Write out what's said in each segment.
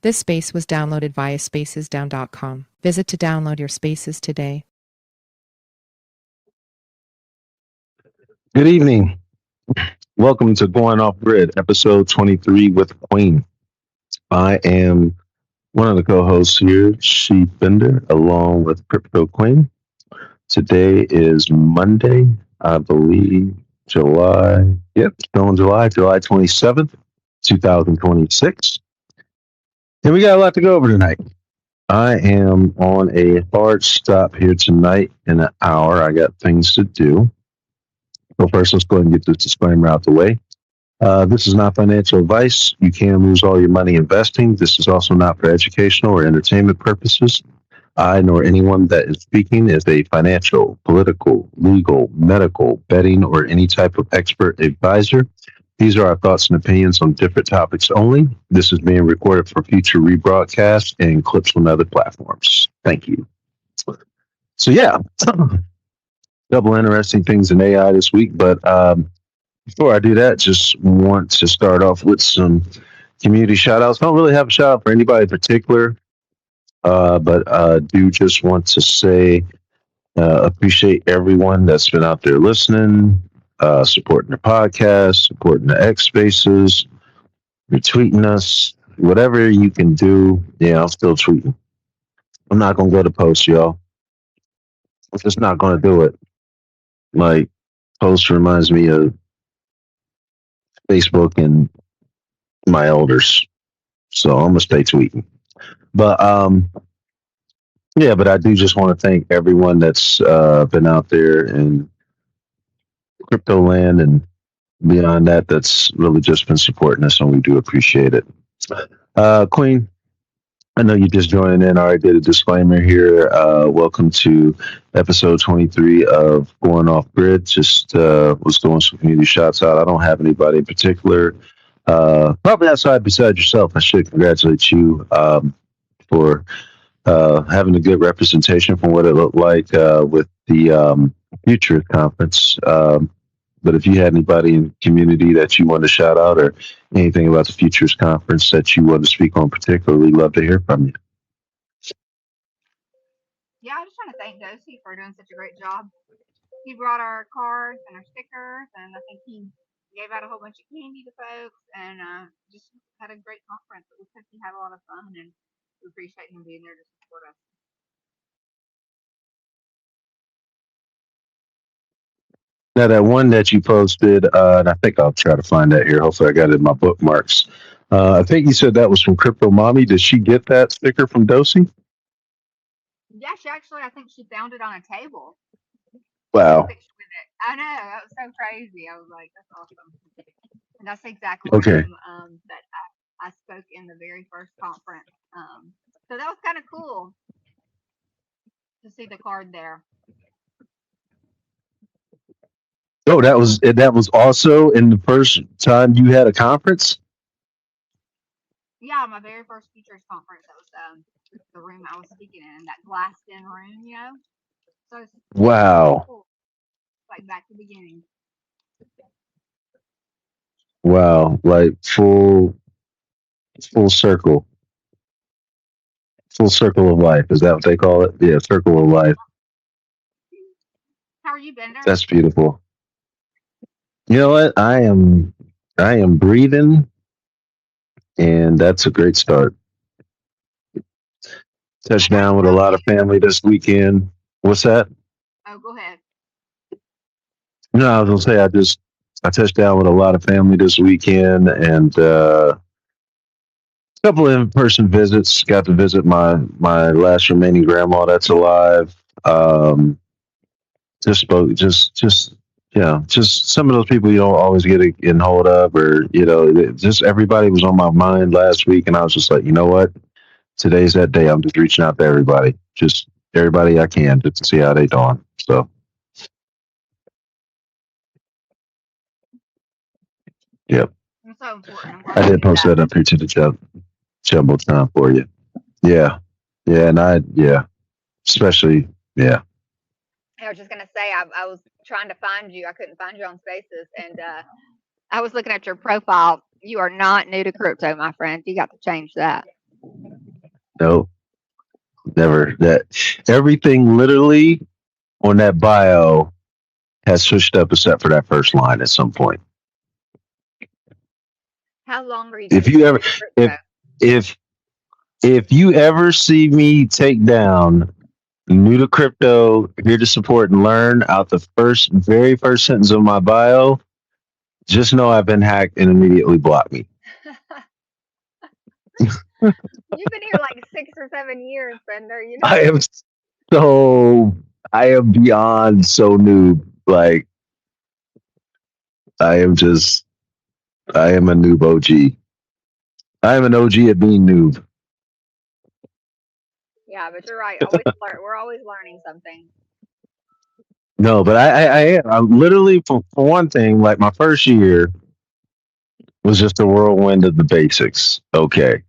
This space was downloaded via spacesdown.com. Visit to download your spaces today. Good evening. Welcome to Going Off Grid, episode 23 with Queen. I am one of the co-hosts here, She Bender, along with Crypto Queen. Today is Monday, I believe, July 27th, 2026. And we got a lot to go over tonight. I am on a hard stop here tonight in an hour. I got things to do. So first, let's go ahead and get this disclaimer out the way. This is not financial advice. You can lose all your money investing. This is also not for educational or entertainment purposes. I nor anyone that is speaking is a financial, political, legal, medical, betting, or any type of expert advisor. These are our thoughts and opinions on different topics only. This is being recorded for future rebroadcast and clips on other platforms. Thank you. So yeah, couple interesting things in AI this week, but before I do that, just want to start off with some community shout outs. Don't really have a shout out for anybody in particular, but do just want to say appreciate everyone that's been out there listening, supporting the podcast, supporting the X Spaces, retweeting us, whatever you can do. Yeah, I'm still tweeting. I'm not going to go to post, y'all. I'm just not going to do it. Like, post reminds me of Facebook and my elders. So I'm gonna stay tweeting. But yeah, but I do just want to thank everyone that's been out there in crypto land and beyond that that's really just been supporting us, and we do appreciate it. Queen, I know you just joined in. I already did a disclaimer here. Welcome to episode 23 of Going Off Grid. Just was doing some community shots out. I don't have anybody in particular. Probably outside beside yourself. I should congratulate you for having a good representation from what it looked like with the Future Conference. But if you had anybody in the community that you want to shout out or anything about the Futures Conference that you want to speak on particularly, love to hear from you. Yeah, I just want to thank Dosi for doing such a great job. He brought our cards and our stickers, and I think he gave out a whole bunch of candy to folks, and just had a great conference. It looks like he had a lot of fun, and we appreciate him being there to support us. Now, that one that you posted, and I think I'll try to find that here. Hopefully, I got it in my bookmarks. I think you said that was from Crypto Mommy. Did she get that sticker from Dosi? Yeah, she actually, I think she found it on a table. She took a Wow. picture with it. I know, that was so crazy. I was like, that's awesome. And that's the exact Okay. room that I spoke in the very first conference. So that was kind of cool to see the card there. Oh, that was also in the first time you had a conference. Yeah, my very first Futures conference. That was the room I was speaking in, that glassed in room, you know. So it's Wow. cool, like back to the beginning. Wow. Like full circle. Full circle of life. Is that what they call it? Yeah, circle of life. How are you, Bender? That's beautiful. You know what? I am breathing, and that's a great start. I Touched got to down with a tell lot you. of family this weekend. What's that? Oh, go ahead. No, I was gonna say I touched down with a lot of family this weekend, and a couple of in-person visits. Got to visit my last remaining grandma that's alive. Um, just spoke, just yeah, just some of those people you don't always get in hold of, or just everybody was on my mind last week, and I was just like, you know what, today's that day. I'm just reaching out to everybody, just everybody I can, just to see how they doing. So, yep, It's so important. I'm glad I you did did post that. that up here to the jumbotron for you. Yeah, yeah, and yeah, especially, yeah. I was just gonna say I was trying to find you. I couldn't find you on Spaces, and I was looking at your profile. You are not new to crypto, my friend. You got to change that. No, never. That everything literally on that bio has switched up except for that first line at some point. How long are you If going to you stay ever in if crypto? if if you ever see me take down new to crypto, here to support and learn out the very first sentence of my bio, just know I've been hacked and immediately block me. You've been here like 6 or 7 years, Bender. You know. I am so I am beyond so noob. Like I am just I am a noob OG. I am an OG at being noob. Yeah, but you're right. Always learn. We're always learning something. No, but I literally for one thing, like my first year was just a whirlwind of the basics. Okay.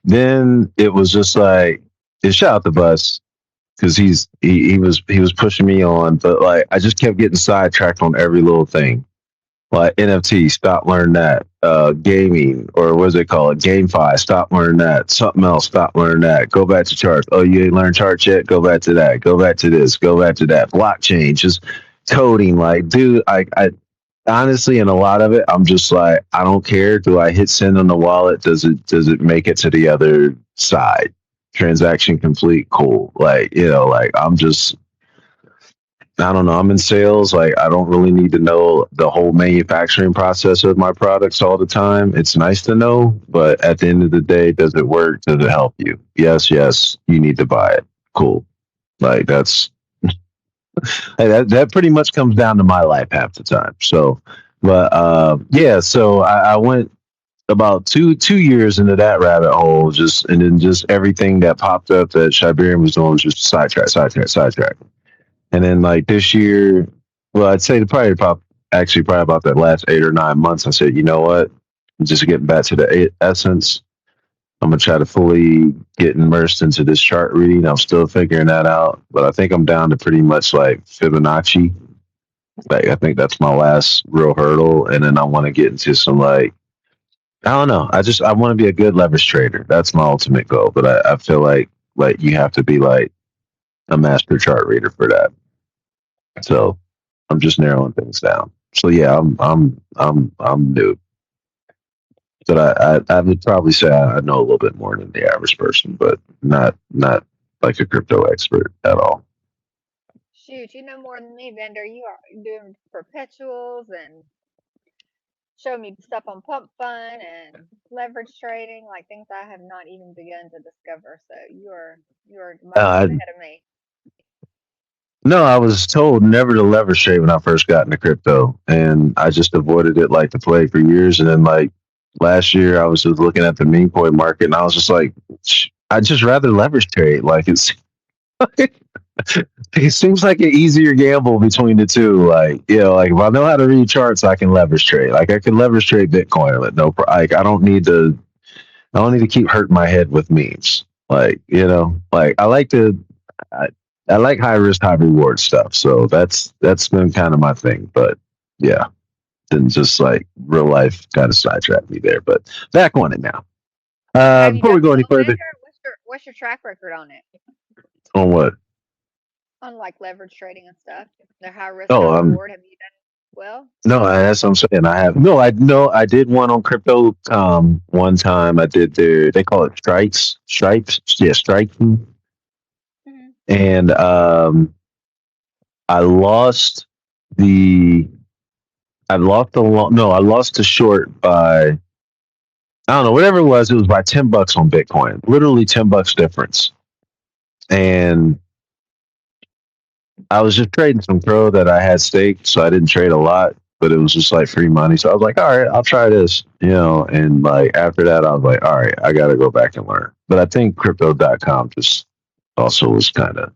Then it was just like it shout out the bus because he was pushing me on, but like I just kept getting sidetracked on every little thing. Like NFT, stop learn that. Gaming or what is it called? GameFi, stop learn that. Something else, stop learn that. Go back to charts. Oh, you ain't learned charts yet? Go back to that. Go back to this. Go back to that. Blockchain, just coding. Like, dude, I honestly, in a lot of it, I'm just like, I don't care. Do I hit send on the wallet? Does it make it to the other side? Transaction complete, cool. Like, like I'm just I don't know. I'm in sales. Like, I don't really need to know the whole manufacturing process of my products all the time. It's nice to know, but at the end of the day, does it work? Does it help you? Yes, yes. You need to buy it. Cool. Like that pretty much comes down to my life half the time. So, but yeah. So I went about two years into that rabbit hole, just and then just everything that popped up that Shiberian was doing was just sidetrack, sidetrack, sidetrack. And then like this year, well, I'd say probably about that last 8 or 9 months, I said, you know what? Just getting back to the essence. I'm gonna try to fully get immersed into this chart reading. I'm still figuring that out, but I think I'm down to pretty much like Fibonacci. Like I think that's my last real hurdle, and then I want to get into some like I don't know. I want to be a good leverage trader. That's my ultimate goal. But I feel like you have to be like a master chart reader for that. So I'm just narrowing things down. So yeah, I'm new, but I would probably say I know a little bit more than the average person, but not like a crypto expert at all. Shoot, you know more than me, Bender. You are doing perpetuals and showing me stuff on Pump Fun and leverage trading, like things I have not even begun to discover. So you're miles Uh, ahead of me. no, I was told never to leverage trade when I first got into crypto, and I just avoided it like the plague for years. And then like last year, I was just looking at the meme coin market, and I was just like, I'd just rather leverage trade. Like it's it seems like an easier gamble between the two. Like, like if I know how to read charts, I can leverage trade. Like I can leverage trade Bitcoin with like I don't need to keep hurting my head with memes. Like, like I, I like high risk, high reward stuff. So that's been kind of my thing. But yeah, then just like real life kind of sidetracked me there. But back on it now. Have you Before done we go any well, further, Bender? What's your track record on it? on what? On like leverage trading and stuff. The high risk, high Oh, reward. Have you done well? no, that's what I'm saying. I have no. I did one on crypto. One time I did they call it stripes, yeah, striking, Hmm. and I lost the I lost the short by I don't know whatever it was. It was by $10 on Bitcoin, literally $10 difference, and I was just trading some pro that I had staked, so I didn't trade a lot, but it was just like free money. So I was like, all right, I'll try this, and like after that, I was like, all right, I got to go back and learn. But I think crypto.com just also was kind of,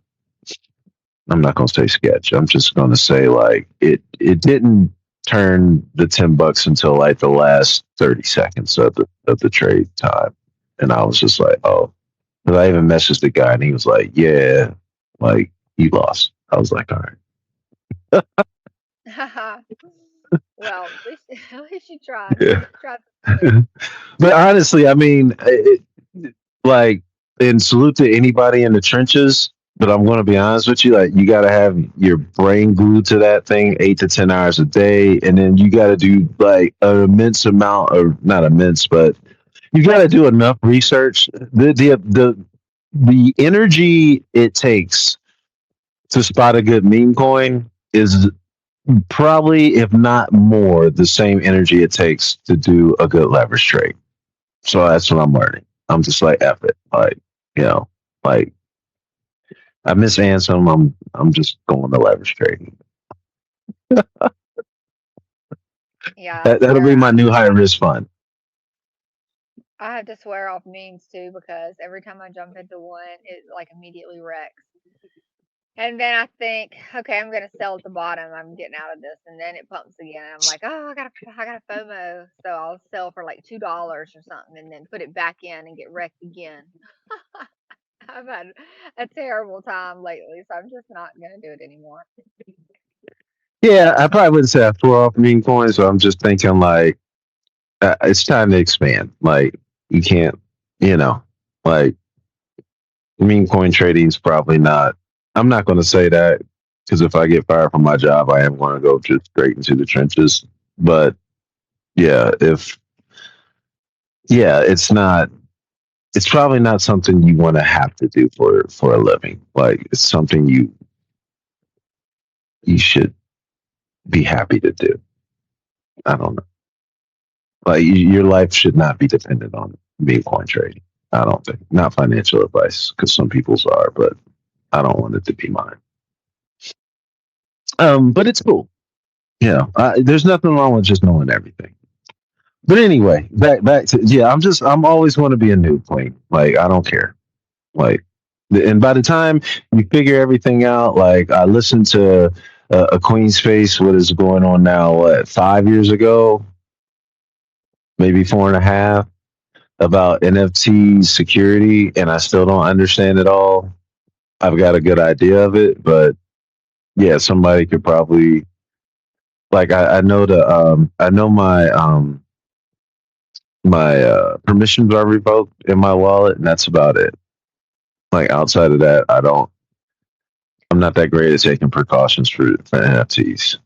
I'm not going to say sketch. I'm just going to say like it didn't turn the $10 until like the last 30 seconds of the trade time. And I was just like, oh, because I even messaged the guy and he was like, yeah, like you lost. I was like, all right. Well, at least you tried. Yeah. You tried something new. But honestly, I mean, like and salute to anybody in the trenches. But I'm going to be honest with you, like you got to have your brain glued to that thing 8 to 10 hours a day, and then you got to do like an immense amount of not immense, but you got to do enough research. The energy it takes to spot a good meme coin is probably, if not more, the same energy it takes to do a good leverage trade. So that's what I'm learning. I'm just like, F it. Like, you know, like I miss Ansem. I'm just going to leverage trading. Yeah, That'll be my new high risk fund. I have to swear off memes too because every time I jump into one, it like immediately wrecks. And then I think, okay, I'm gonna sell at the bottom. I'm getting out of this, and then it pumps again. I'm like, oh, I got a FOMO, so I'll sell for like $2 or something, and then put it back in and get wrecked again. I've had a terrible time lately, so I'm just not gonna do it anymore. Yeah, I probably wouldn't say I threw off meme coins, so I'm just thinking like it's time to expand. Like you can't, you know, like meme coin trading is probably not. I'm not going to say that because if I get fired from my job, I am going to go just straight into the trenches. But yeah, if yeah, it's not. It's probably not something you want to have to do for a living. Like it's something you should be happy to do. I don't know. Like your life should not be dependent on meme coin trading. I don't think. Not financial advice because some people's are, but I don't want it to be mine. But it's cool. Yeah, there's nothing wrong with just knowing everything. But anyway, back to yeah. I'm always going to be a noob queen. Like I don't care. Like, and by the time you figure everything out, like I listened to a Queen's Face. What is going on now? What 5 years ago? Maybe 4.5 about NFT security, and I still don't understand it all. I've got a good idea of it, but yeah, somebody could probably like I know I know my permissions are revoked in my wallet, and that's about it. Like outside of that, I'm not that great at taking precautions for NFTs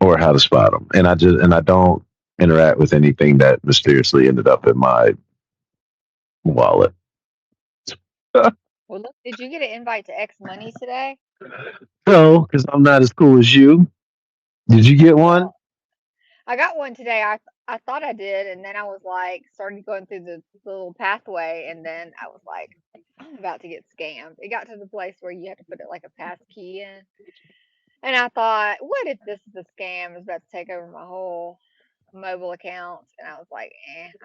or how to spot them, and I don't interact with anything that mysteriously ended up in my wallet. Well, look, did you get an invite to X Money today? No, because I'm not as cool as you. Did you get one? Well, I got one today. I thought I did, and then I was like, started going through the little pathway, and then I was like, I'm about to get scammed. It got to the place where you have to put it like a pass key in, and I thought, what if this is a scam? It's about to take over my whole mobile account, and I was like,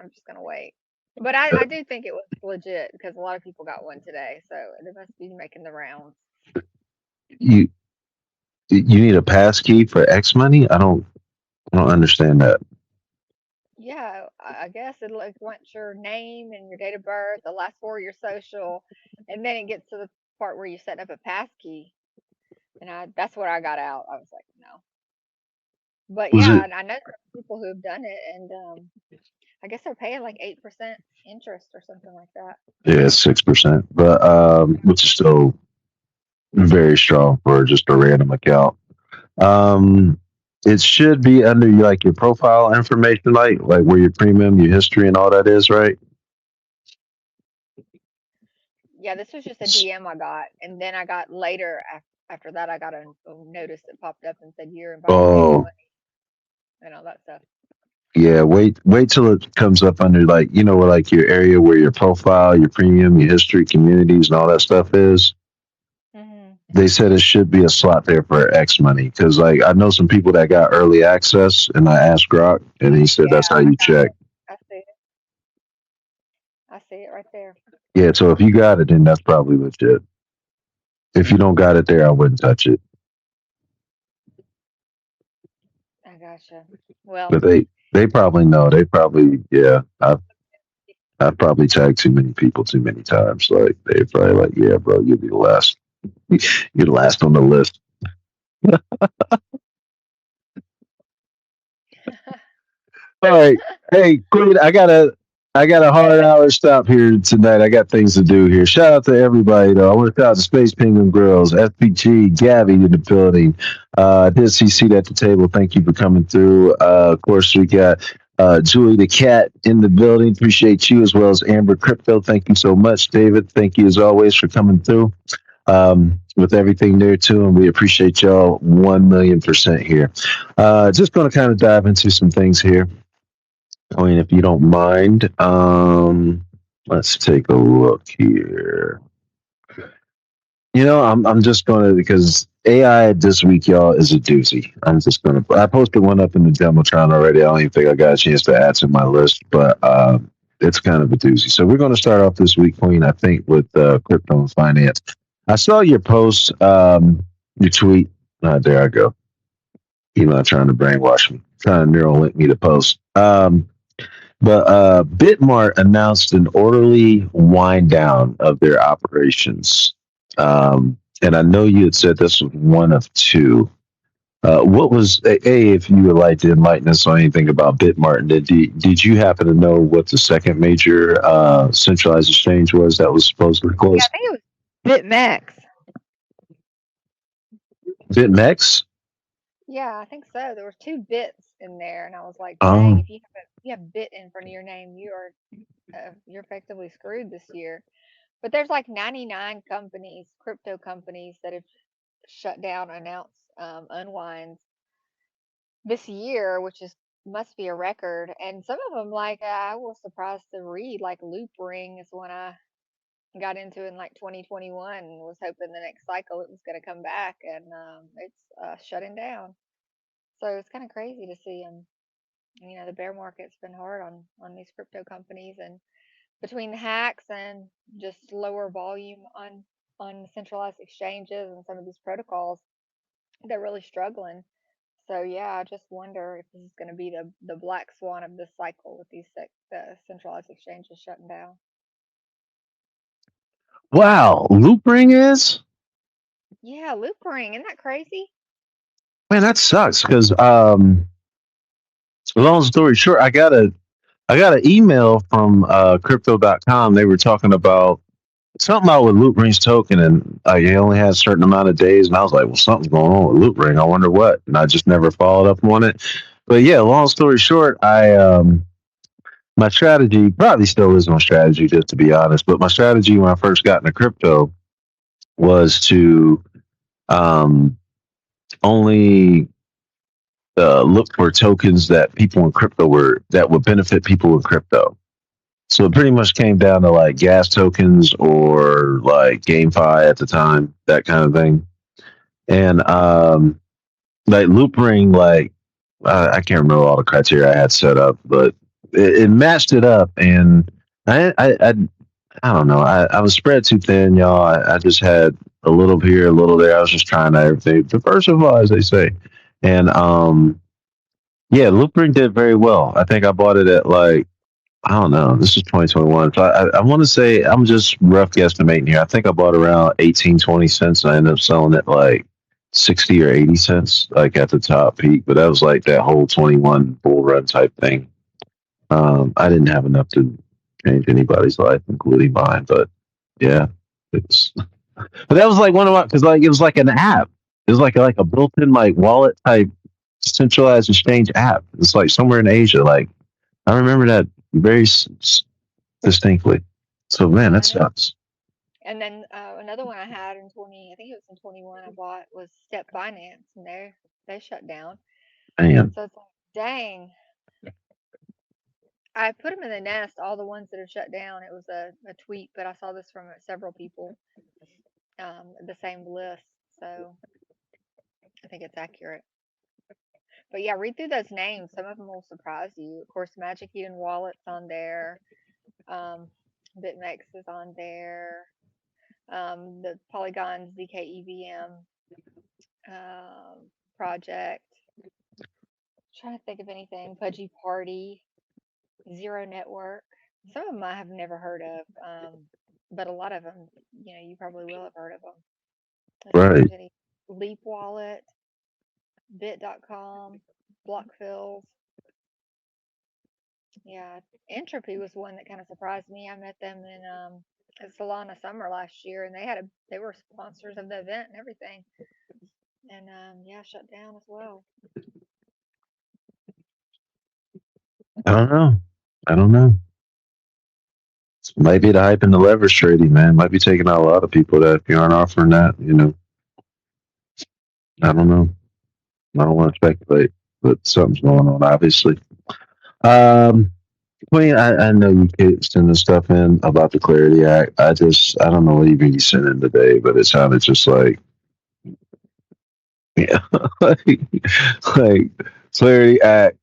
I'm just gonna wait. But I do think it was legit because a lot of people got one today, so it must be making the rounds. You you need a pass key for X money? I don't understand that. Yeah, I guess it like wants your name and your date of birth, the last four of your social, and then it gets to the part where you set up a pass key, and that's what I got out. I was like, no. But Was yeah, it? and I know some people who've done it, and I guess they're paying like 8% interest or something like that. Yeah, 6%, but which is still very strong for just a random account. Um, it should be under like your profile information, like where your premium, your history, and all that is, right? Yeah, this was just a DM I got, and then I got later after that I got a notice that popped up and said you're invited to X Oh, Money and all that stuff. yeah. Wait till it comes up under like where like your area where your profile, your premium, your history, communities, and all that stuff is. Hmm. They said it should be a slot there for X money because like I know some people that got early access, and I asked Grok, and he said Yeah, that's how you check. I see it. I see it right there. Yeah, so if you got it, then that's probably legit. If you don't got it there, I wouldn't touch it. I gotcha. Well, But they probably know. They probably yeah. I've probably tagged too many people too many times. Like they probably like yeah, bro, you'll be the last. You're the last on the list. All right, hey, Queen, I gotta I got a hard hour stop here tonight. I got things to do here. Shout out to everybody though. I want to shout out to Space Penguin Girls, FPG, Gabby in the building. I did see seat at the table. Thank you for coming through. Of course, we got Julie the Cat in the building. Appreciate you as well as Amber Crypto. Thank you so much, David. Thank you as always for coming through with everything there too, and we appreciate y'all 1,000,000% here. Just going to kind of dive into some things here. I mean, if you don't mind, let's take a look here. I'm just gonna because AI this week, y'all, is a doozy. I'm just gonna. I posted one up in the Demotron already. I don't even think I got a chance to add to my list, but it's kind of a doozy. So we're gonna start off this week, Queen. I think with crypto and finance. I saw your post, your tweet. There I go. You're not trying to brainwash me, trying to neural link me to post. But Bitmart announced an orderly wind down of their operations. And I know you had said this was one of two. What was if you would like to enlighten us on anything about Bitmart? Did you happen to know what the second major centralized exchange was that was supposedly Yeah, I closed? think it was BitMEX. BitMEX? Yeah, I think so. There were two bits in there, and I was like, dang, Um, if you have bit in front of your name, you're effectively screwed this year. But there's like 99 companies, crypto companies that have shut down, announced unwinds this year, which is must be a record. And some of them, like I was surprised to read, like Loop Ring is one I got into in like 2021 and was hoping the next cycle it was going to come back, and it's shutting down. So it's kind of crazy to see them. The bear market's been hard on these crypto companies, and between the hacks and just lower volume on centralized exchanges and some of these protocols, they're really struggling. So yeah, I just wonder if this is going to be the black swan of this cycle with these centralized exchanges shutting down. wow, Loopring is? Yeah, Loop Ring, isn't that crazy? Man, that sucks because long story short, I got an email from crypto.com. They were talking about something out with Loop Ring's token, and it only had a certain amount of days. And I was like, well, something's going on with Loop Ring. I wonder what. And I just never followed up on it. But yeah, long story short, my strategy probably still is my strategy, just to be honest. But my strategy when I first got into crypto was to um, only look for tokens that people in crypto were that would benefit people in crypto. So it pretty much came down to like gas tokens or like GameFi at the time, that kind of thing. And like Loopring, like I can't remember all the criteria I had set up, but it matched it up, and I don't know. I was spread too thin, y'all. I just had a little here, a little there. I was just trying to everything diversify, as they say, and yeah, Loopring did very well. I think I bought it at like I don't know. This is 2021. So I want to say I'm just rough guesstimating here. I think I bought around 18, 20 cents and I ended up selling it like 60 or 80 cents, like at the top peak. But that was like that whole 21 bull run type thing. I didn't have enough to change anybody's life, including mine. But yeah, it's, but that was like one of my, because like it was like an app. It was like a built in like wallet type centralized exchange app. It's like somewhere in Asia. Like I remember that very distinctly. So man, Yeah, that I know. sucks. And then another one I had in 20, I think it was in 21, I bought was Step Finance, and they shut down. Man, So it's like, dang. I put them in the nest, all the ones that have shut down. It was a tweet, but I saw this from several people, the same list. So I think it's accurate. But yeah, read through those names. Some of them will surprise you. Of course, Magic Eden Wallet's on there. Um, BitMEX is on there. The Polygon ZK project. Trying to think of anything. Pudgy Party, Zero Network. Some of them I have never heard of, but a lot of them, you probably will have heard of them. Let's see if right. there's any. Leap Wallet, Bit.com, Blockfills. Yeah, Entropy was one that kind of surprised me. I met them in at Solana Summer last year, and they were sponsors of the event and everything, and yeah, shut down as well. I don't know. I don't know. Might be the hype in the leverage trading, man. Might be taking out a lot of people that if you aren't offering that, I don't know. I don't want to speculate, but something's going on, obviously. Um, Queen, I know you keep sending stuff in about the Clarity Act. I don't know what you sent in today, but it sounded just like, yeah, like Clarity Act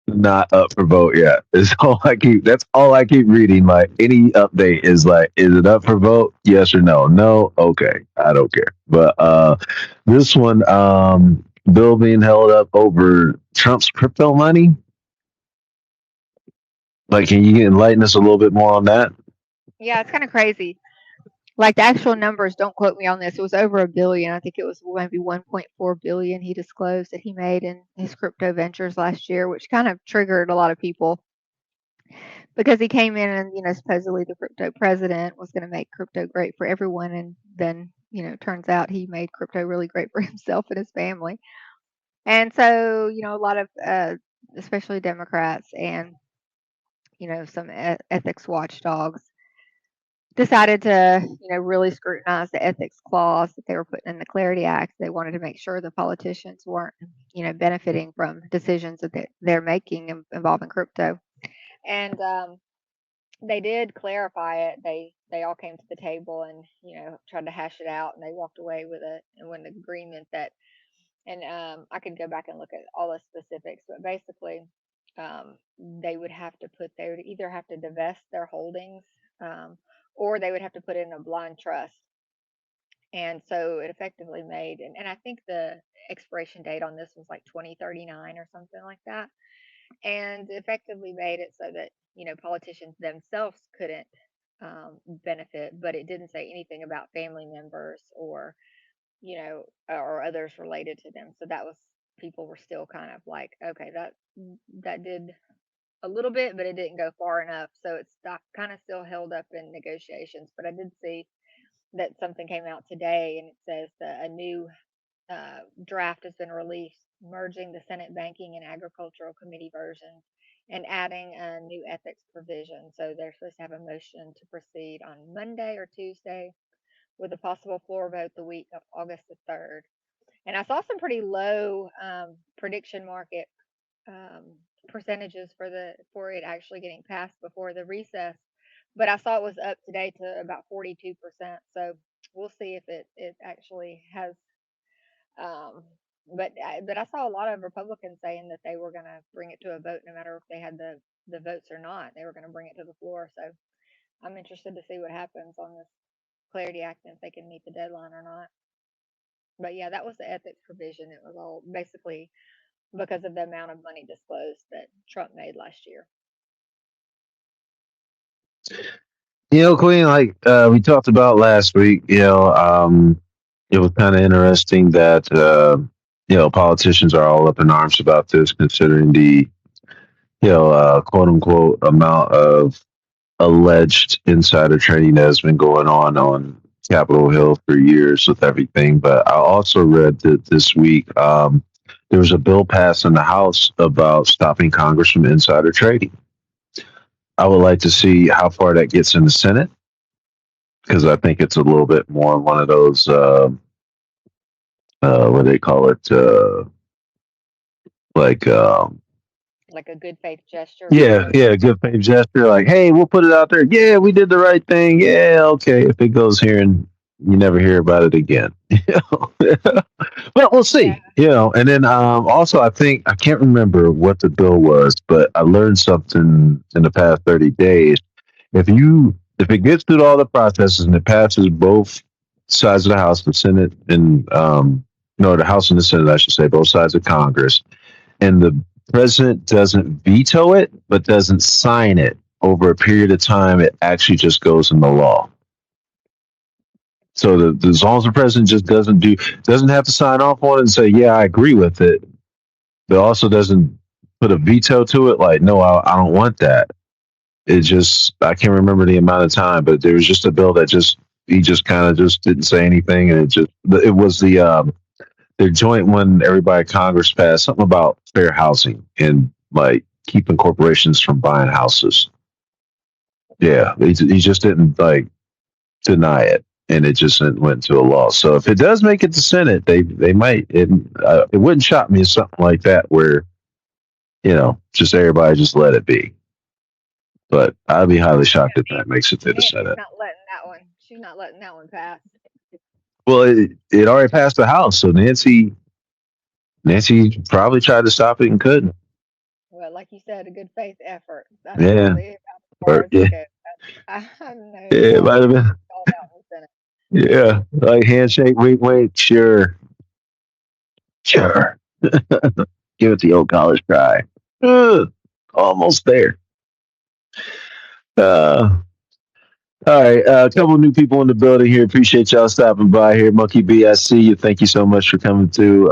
not up for vote yet. That's all I keep reading. Like any update is like, is it up for vote? Yes or no? No? Okay. I don't care. But this one, bill being held up over Trump's crypto money. Like, can you enlighten us a little bit more on that? Yeah, it's kind of crazy. Like the actual numbers, don't quote me on this. It was over $1 billion. I think it was maybe 1.4 billion he disclosed that he made in his crypto ventures last year, which kind of triggered a lot of people because he came in and supposedly the crypto president was going to make crypto great for everyone, and then turns out he made crypto really great for himself and his family. And so a lot of especially Democrats and some ethics watchdogs decided to really scrutinize the ethics clause that they were putting in the Clarity Act. They wanted to make sure the politicians weren't benefiting from decisions that they're making involving crypto. And they did clarify it. They all came to the table and tried to hash it out, and they walked away with an agreement that. And I could go back and look at all the specifics, but basically, they would have to they would either have to divest their holdings, or they would have to put it in a blind trust. And so it effectively made, and I think the expiration date on this was like 2039 or something like that, and effectively made it so that politicians themselves couldn't benefit, but it didn't say anything about family members or others related to them. So that was, people were still kind of like, okay, that did a little bit, but it didn't go far enough. So it's kind of still held up in negotiations. But I did see that something came out today, and it says that a new draft has been released, merging the Senate Banking and Agricultural Committee versions and adding a new ethics provision. So they're supposed to have a motion to proceed on Monday or Tuesday, with a possible floor vote the week of August the 3rd. And I saw some pretty low prediction market um, percentages for it actually getting passed before the recess, but I saw it was up today to about 42%. So we'll see if it actually has. Um, but I saw a lot of Republicans saying that they were going to bring it to a vote, no matter if they had the votes or not. They were going to bring it to the floor. So I'm interested to see what happens on this Clarity Act and if they can meet the deadline or not. But yeah, that was the ethics provision. It was all basically because of the amount of money disclosed that Trump made last year. Queen, like we talked about last week, it was kind of interesting that politicians are all up in arms about this, considering the quote unquote amount of alleged insider trading that has been going on Capitol Hill for years with everything. But I also read that this week there was a bill passed in the House about stopping Congress from insider trading. I would like to see how far that gets in the Senate, because I think it's a little bit more one of those what do they call it, like Like a good faith gesture. yeah, good faith gesture. Like, hey, we'll put it out there. Yeah, we did the right thing. Yeah, okay. If it goes here and you never hear about it again, well, we'll see. And then also I think I can't remember what the bill was, but I learned something in the past 30 days. If it gets through all the processes and it passes both sides of the House, the Senate, and no, the House and the Senate, I should say, both sides of Congress, and the president doesn't veto it, but doesn't sign it over a period of time, it actually just goes into law. So as long as the president just doesn't have to sign off on it and say, yeah, I agree with it, but also doesn't put a veto to it. Like, no, I don't want that. It just, I can't remember the amount of time, but there was just a bill that just, he just kind of just didn't say anything. And it was the joint one everybody in Congress passed something about fair housing and like keeping corporations from buying houses. Yeah. He just didn't like deny it. And it just went into a law. So if it does make it to Senate, they might, it wouldn't shock me if something like that where, just everybody just let it be. But I'd be highly shocked if that makes it to the Nancy's Senate. not letting that one. She's not letting that one pass. Well, it already passed the House, so Nancy probably tried to stop it and couldn't. Well, like you said, a good faith effort. That's Yeah. really about as far Or, as yeah, it goes. I have no yeah, it doubt might have been. called out in the Senate. Yeah, like handshake, wink, wink, sure. Give it the old college try. Almost there. All right, a couple of new people in the building here. Appreciate y'all stopping by here. Monkey B, I see you. Thank you so much for coming to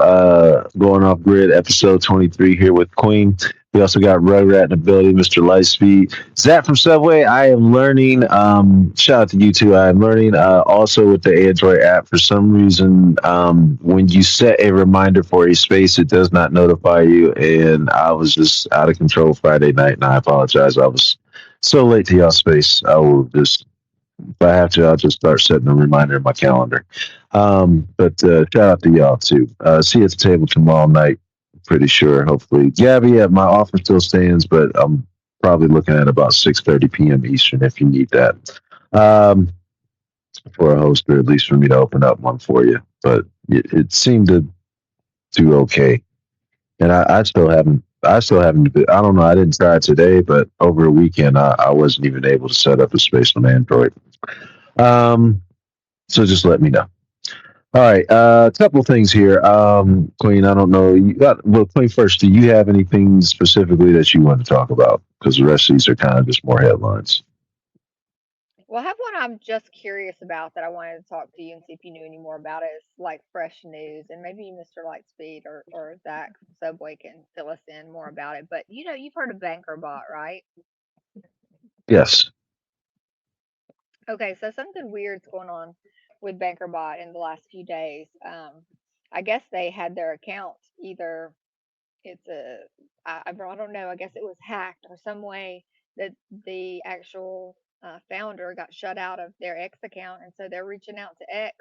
Going Off Grid, episode 23 here with Queen. We also got Rugrat in the building, Mr. Lightspeed. Zach from Subway, I am learning, shout out to you too, I am learning also with the Android app, for some reason, when you set a reminder for a space, it does not notify you, and I was just out of control Friday night, and I apologize. I was so late to y'all space. I will just, if I have to, I'll just start setting a reminder in my calendar. But shout out to y'all too. See you at the table tomorrow night. Pretty sure, hopefully. Gabby, my offer still stands, but I'm probably looking at about 6:30 p.m. Eastern if you need that. For a host, or at least for me to open up one for you. But it seemed to do okay. And I still haven't. I don't know. I didn't try it today, but over a weekend, I wasn't even able to set up a space on Android. So just let me know. All right, a couple things here, Queen. I don't know. Well, Queen first. Do you have anything specifically that you want to talk about? Because the rest of these are kind of just more headlines. Well, I have one I'm just curious about that I wanted to talk to you and see if you knew any more about it. It's like fresh news, and maybe Mr. Lightspeed or Zach from Subway can fill us in more about it. But you've heard of BankerBot, right? Yes. Okay, so something weird's going on with BankerBot in the last few days. I guess they had their account either I don't know. I guess it was hacked or some way that the actual founder got shut out of their X account, and so they're reaching out to X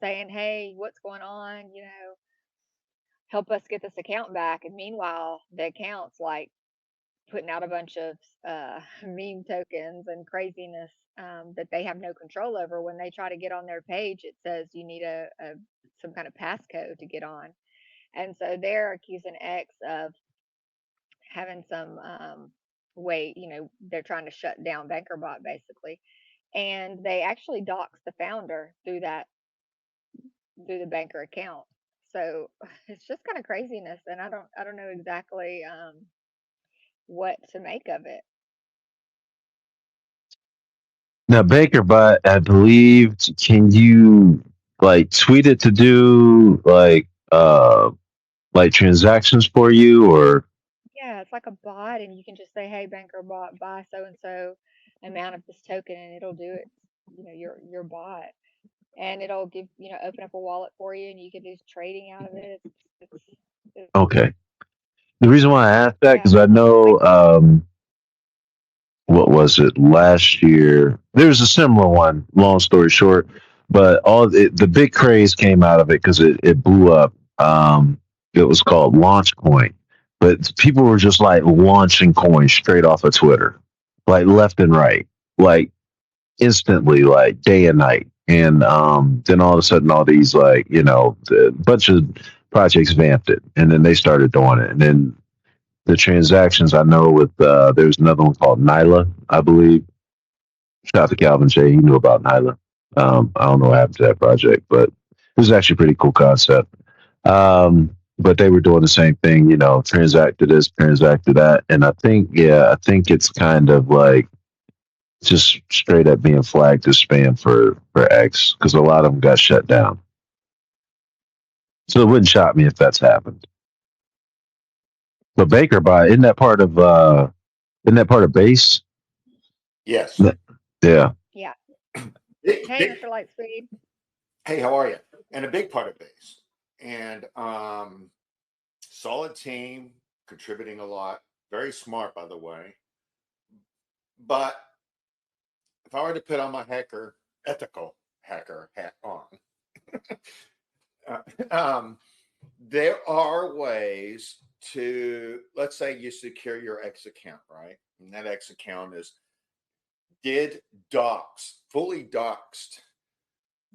saying, "Hey, what's going on? Help us get this account back." And meanwhile, the account's like putting out a bunch of meme tokens and craziness that they have no control over. When they try to get on their page, it says you need some kind of passcode to get on. And so they're accusing X of having some way, they're trying to shut down BankerBot basically. And they actually doxed the founder through the banker account. So it's just kind of craziness, and I don't know exactly what to make of it. Now, BankerBot, I believe, can you like tweet it to do like transactions for you, or? Yeah, it's like a bot, and you can just say, "Hey, BankerBot, buy so and so amount of this token," and it'll do it. Your bot, and it'll give open up a wallet for you, and you can do trading out of it. It's Okay. The reason why I asked that, yeah, because I know, what was it, last year? There was a similar one, long story short, but the big craze came out of it because it blew up. It was called Launchcoin, but people were just like launching coins straight off of Twitter, like left and right, like instantly, like day and night. And then all of a sudden, all these a bunch of projects vamped it, and then they started doing it, and then the transactions I know with there's another one called Nyla, I believe. Shout out to Calvin J. He knew about Nyla. I don't know what happened to that project, but it was actually a pretty cool concept. But they were doing the same thing, transact to this, transact to that, and I think it's kind of like just straight up being flagged as spam for X, because a lot of them got shut down. So it wouldn't shock me if that's happened. So Baker by isn't that part of base? Yes. Yeah. Yeah. Big, Hey, big, Mr. Lightspeed. hey, how are you? And a big part of base. And solid team, contributing a lot. Very smart, by the way. But if I were to put on my ethical hacker hat on, there are ways to, let's say you secure your X account, right? And that X account did fully doxed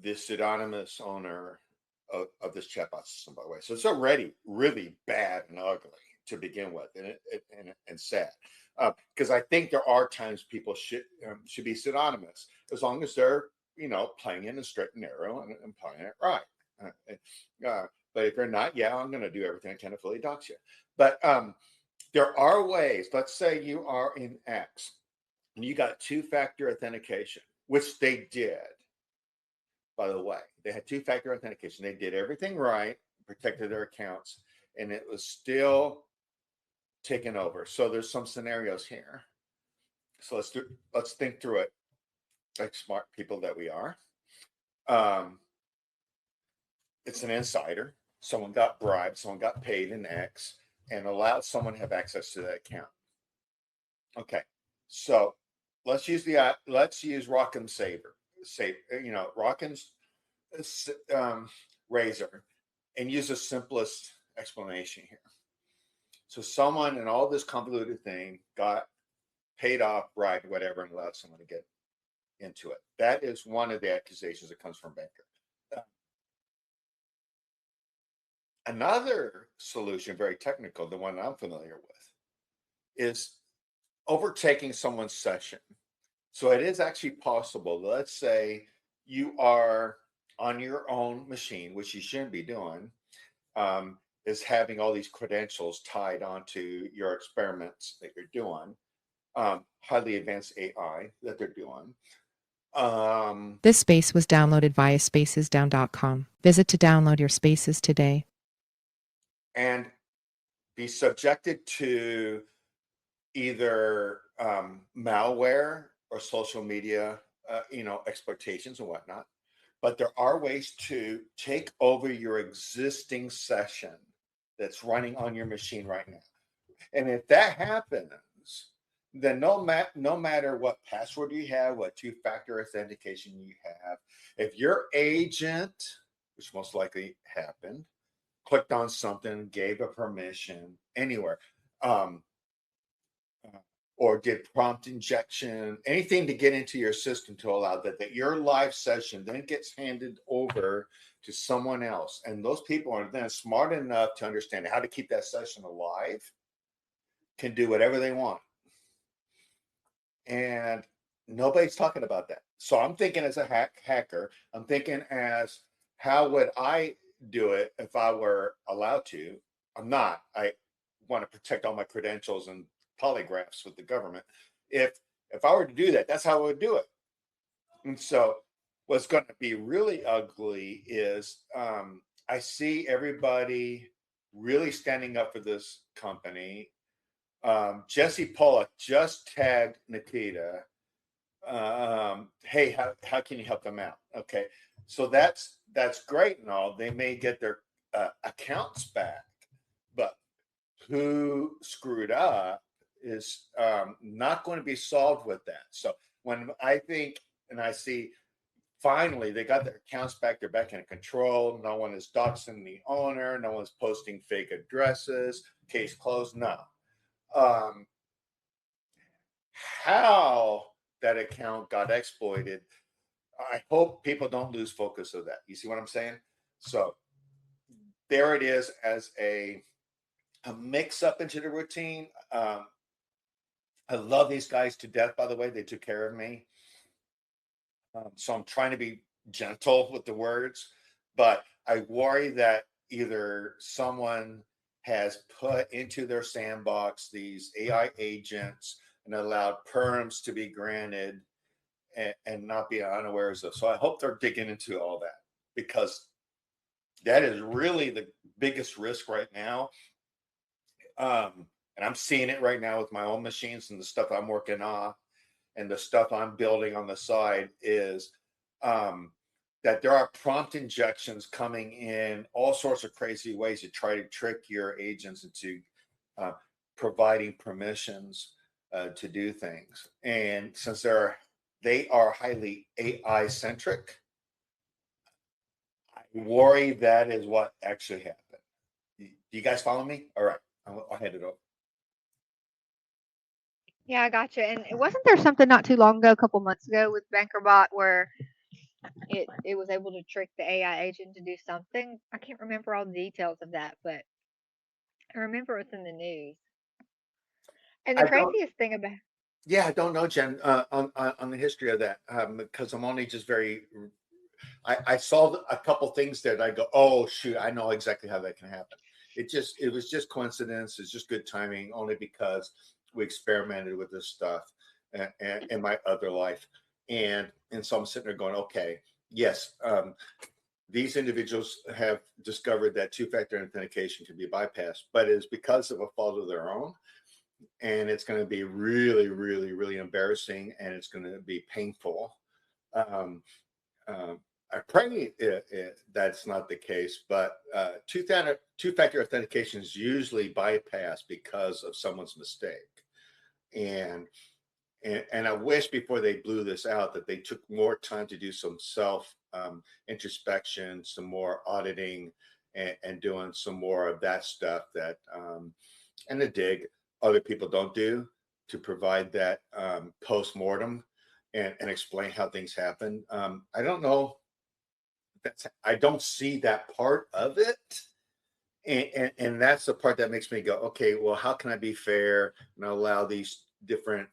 the pseudonymous owner of this chatbot system, by the way. So it's already really bad and ugly to begin with, and sad. Because I think there are times people should be pseudonymous as long as they're playing in a straight and narrow and playing it right. But if they're not, yeah, I'm going to do everything I can to fully dox you. But there are ways. Let's say you are in X and you got two-factor authentication, which they did. By the way, they had two-factor authentication. They did everything right, protected their accounts, and it was still taken over. So there's some scenarios here. So let's think through it like smart people that we are. It's an insider. Someone got bribed, someone got paid in X and allowed someone to have access to that account. Okay. So let's use Rock'em Saver. Rock'em's razor, and use the simplest explanation here. So someone in all this convoluted thing got paid off, bribed, whatever, and allowed someone to get into it. That is one of the accusations that comes from Banker. Another solution, very technical, the one I'm familiar with, is overtaking someone's session. So it is actually possible. Let's say you are on your own machine, which you shouldn't be doing, is having all these credentials tied onto your experiments that you're doing, highly advanced AI that they're doing. This space was downloaded via spacesdown.com. Visit to download your spaces today. And be subjected to either malware or social media, exploitations and whatnot. But there are ways to take over your existing session that's running on your machine right now. And if that happens, then no matter what password you have, what two-factor authentication you have, if your agent, which most likely happened, clicked on something, gave a permission anywhere, or did prompt injection, anything to get into your system to allow that your live session then gets handed over to someone else. And those people are then smart enough to understand how to keep that session alive, can do whatever they want. And nobody's talking about that. So I'm thinking as a hacker, I'm thinking as how would I do it if I were allowed to? I'm not. I want to protect all my credentials and polygraphs with the government. If I were to do that, that's how I would do it. And so what's going to be really ugly is I see everybody really standing up for this company. Jesse Pollock just tagged Nikita. Hey, how can you help them out? Okay, so that's great and all. They may get their accounts back, but who screwed up is not going to be solved with that. So when I think and I see finally they got their accounts back, they're back in control. No one is doxing the owner. No one's posting fake addresses. Case closed. No. How that account got exploited, I hope people don't lose focus of that. You see what I'm saying? So there it is as a mix up into the routine. I love these guys to death, by the way. They took care of me. So I'm trying to be gentle with the words, but I worry that either someone has put into their sandbox these AI agents and allowed perms to be granted and not be unawares of. So I hope they're digging into all that, because that is really the biggest risk right now. And I'm seeing it right now with my own machines and the stuff I'm working on and the stuff I'm building on the side is that there are prompt injections coming in all sorts of crazy ways to try to trick your agents into providing permissions to do things. And since they are highly AI centric, I worry that is what actually happened. Do you guys follow me? All right, I'll hand it over. Yeah, I gotcha. And wasn't there something not too long ago, a couple months ago, with BankerBot where it was able to trick the AI agent to do something? I can't remember all the details of that, but I remember it was in the news. And the I don't. craziest thing about Yeah, I don't know, Jen, on the history of that because I'm only just very. I saw a couple things that I go, oh shoot, I know exactly how that can happen. It was just coincidence. It's just good timing, only because we experimented with this stuff in my other life, and so I'm sitting there going, okay, yes, these individuals have discovered that two-factor authentication can be bypassed, but it's because of a fault of their own. And it's going to be really, really, really embarrassing, and it's going to be painful. Um, I pray that's not the case, but two-factor authentication is usually bypassed because of someone's mistake. And I wish before they blew this out that they took more time to do some self introspection, some more auditing, and doing some more of that stuff that and the dig other people don't do to provide that post-mortem and explain how things happen. I don't know. I don't see that part of it. And that's the part that makes me go, okay, well, how can I be fair and allow these different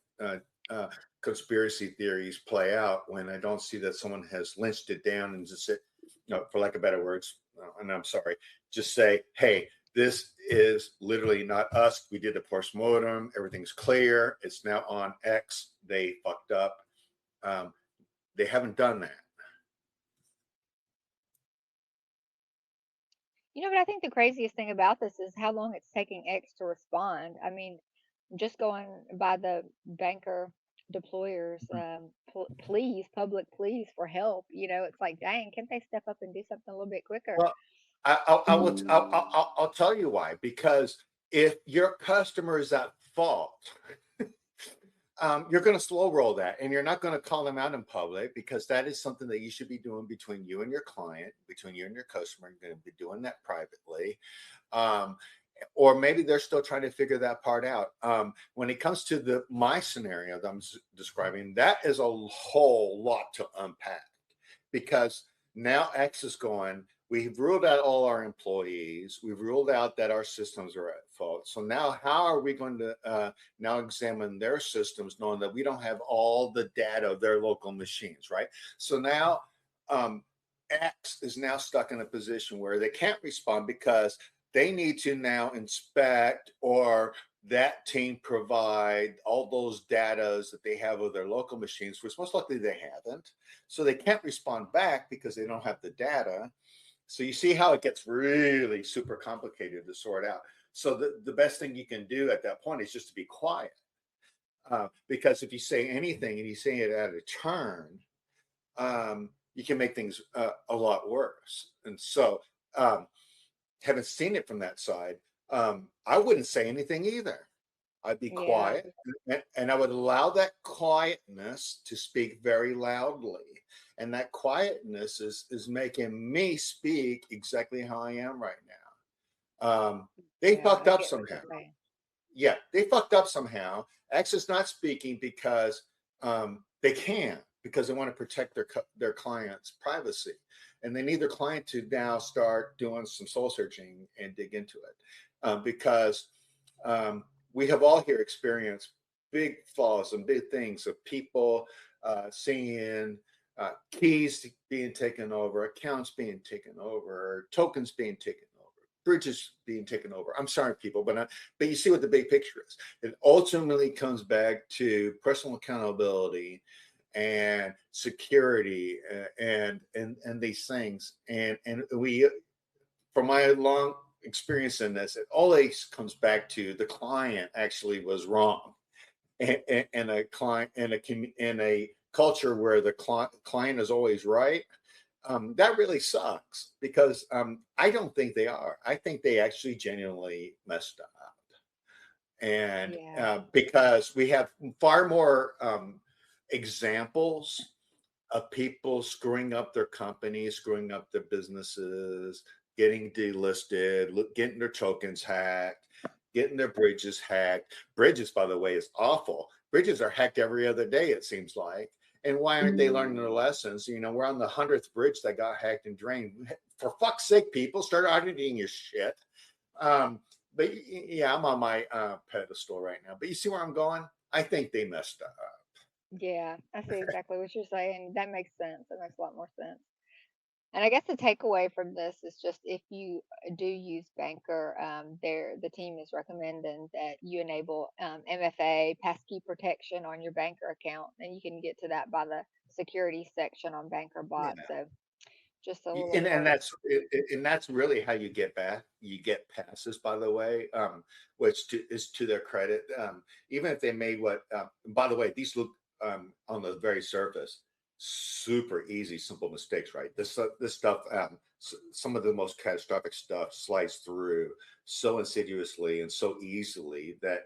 conspiracy theories play out when I don't see that someone has lynched it down and just said, for lack of better words, and I'm sorry, just say, hey, this is literally not us. We did a postmortem. Everything's clear. It's now on X. They fucked up. They haven't done that. but I think the craziest thing about this is how long it's taking X to respond. I mean, just going by the banker deployers, public pleas for help. It's like, dang, can't they step up and do something a little bit quicker? Well, I'll tell you why. Because if your customer is at fault, you're going to slow roll that, and you're not going to call them out in public because that is something that you should be doing between you and your client, between you and your customer. You're going to be doing that privately. Or maybe they're still trying to figure that part out. When it comes to my scenario that I'm describing, that is a whole lot to unpack because now X is going. We've ruled out all our employees. We've ruled out that our systems are at fault. So now, how are we going to now examine their systems, knowing that we don't have all the data of their local machines, right? So now X is now stuck in a position where they can't respond because they need to now inspect or that team provide all those datas that they have of their local machines, which most likely they haven't. So they can't respond back because they don't have the data. So you see how it gets really super complicated to sort out. So the best thing you can do at that point is just to be quiet. Because if you say anything and you say it out of turn, you can make things a lot worse. And so having seen it from that side, I wouldn't say anything either. I'd be quiet and I would allow that quietness to speak very loudly. And that quietness is making me speak exactly how I am right now. They fucked up somehow. Yeah, they fucked up somehow. X is not speaking because they can, because they want to protect their client's privacy. And they need their client to now start doing some soul searching and dig into it. Because we have all here experienced big falls and big things of people seeing keys being taken over, accounts being taken over, tokens being taken over, bridges being taken over. I'm sorry, people, but you see what the big picture is. It ultimately comes back to personal accountability and security and these things. And we, from my long experiencing this, it always comes back to the client actually was wrong, and a client in a culture where the client is always right. That really sucks because I don't think they are. I think they actually genuinely messed up, and Yeah. because we have far more examples of people screwing up their companies, screwing up their businesses, getting delisted, getting their tokens hacked, getting their bridges hacked. Bridges, by the way, is awful. Bridges are hacked every other day, it seems like. And why aren't they learning their lessons? You know, we're on the 100th bridge that got hacked and drained. For fuck's sake, people, start auditing your shit. But yeah, I'm on my pedestal right now. But you see where I'm going? I think they messed up. Yeah, I see exactly what you're saying. That makes sense. That makes a lot more sense. And I guess the takeaway from this is just if you do use Banker, the team is recommending that you enable MFA passkey protection on your Banker account, and you can get to that by the security section on Banker Yeah. Bot. So just a little And part. that's really how you get back. You get passes, by the way, which is to their credit. Even if they made what, by the way, these look on the very surface super easy, simple mistakes, right? This stuff, some of the most catastrophic stuff slides through so insidiously and so easily that